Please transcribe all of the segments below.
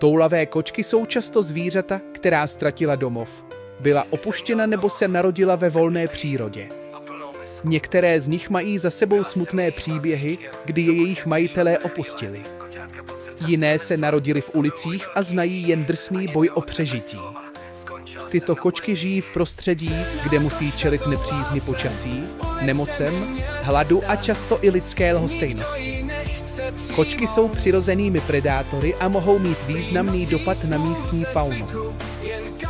Toulavé kočky jsou často zvířata, která ztratila domov, byla opuštěna nebo se narodila ve volné přírodě. Některé z nich mají za sebou smutné příběhy, kdy je jejich majitelé opustili. Jiné se narodily v ulicích a znají jen drsný boj o přežití. Tyto kočky žijí v prostředí, kde musí čelit nepřízni počasí, nemocem, hladu a často i lidské lhostejnosti. Kočky jsou přirozenými predátory a mohou mít významný dopad na místní faunu.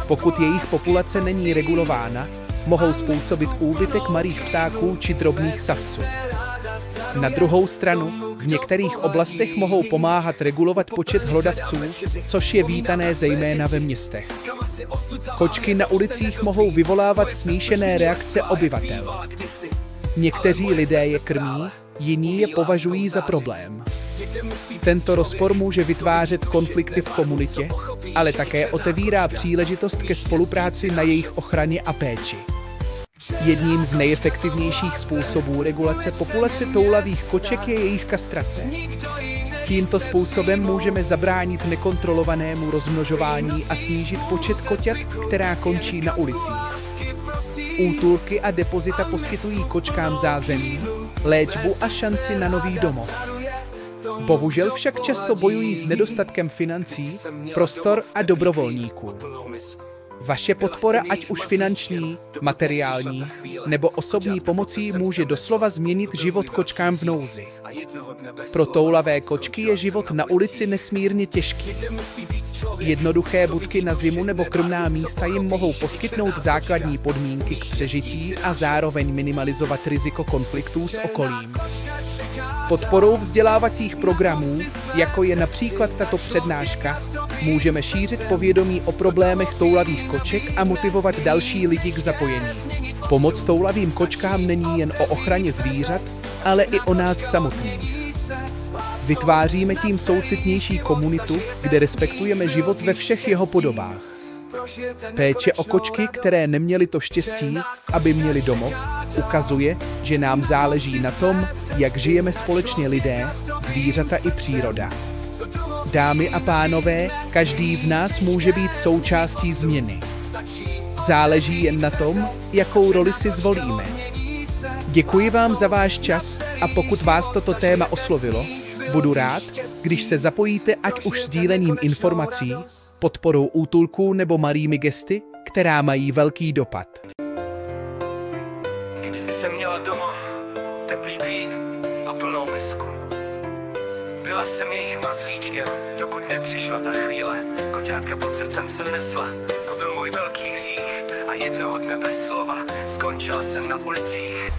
Pokud jejich populace není regulována, mohou způsobit úbytek malých ptáků či drobných savců. Na druhou stranu, v některých oblastech mohou pomáhat regulovat počet hlodavců, což je vítané zejména ve městech. Kočky na ulicích mohou vyvolávat smíšené reakce obyvatel. Někteří lidé je krmí, jiní je považují za problém. Tento rozpor může vytvářet konflikty v komunitě, ale také otevírá příležitost ke spolupráci na jejich ochraně a péči. Jedním z nejefektivnějších způsobů regulace populace toulavých koček je jejich kastrace. Tímto způsobem můžeme zabránit nekontrolovanému rozmnožování a snížit počet koťat, která končí na ulicích. Útulky a depozita poskytují kočkám zázemí, léčbu a šanci na nový domov. Bohužel však často bojují s nedostatkem financí, prostor a dobrovolníků. Vaše podpora, ať už finanční, materiální nebo osobní pomocí, může doslova změnit život kočkám v nouzi. Pro toulavé kočky je život na ulici nesmírně těžký. Jednoduché budky na zimu nebo krmná místa jim mohou poskytnout základní podmínky k přežití a zároveň minimalizovat riziko konfliktů s okolím. Podporou vzdělávacích programů, jako je například tato přednáška, můžeme šířit povědomí o problémech toulavých koček a motivovat další lidi k zapojení. Pomoc toulavým kočkám není jen o ochraně zvířat, ale i o nás samotných. Vytváříme tím soucitnější komunitu, kde respektujeme život ve všech jeho podobách. Péče o kočky, které neměly to štěstí, aby měli domov, ukazuje, že nám záleží na tom, jak žijeme společně lidé, zvířata i příroda. Dámy a pánové, každý z nás může být součástí změny. Záleží jen na tom, jakou roli si zvolíme. Děkuji vám za váš čas a pokud vás toto téma oslovilo, budu rád, když se zapojíte ať už sdílením informací, podporou útulků nebo malými gesty, která mají velký dopad. Kdysi jsem měla doma teplý klín a plnou misku. Byla jsem jejich mazlíčkem, dokud nepřišla ta chvíle. Koťátka pod srdcem jsem nesla, to byl můj velký hřích. A jednoho dne bez slova skončila jsem na ulicích.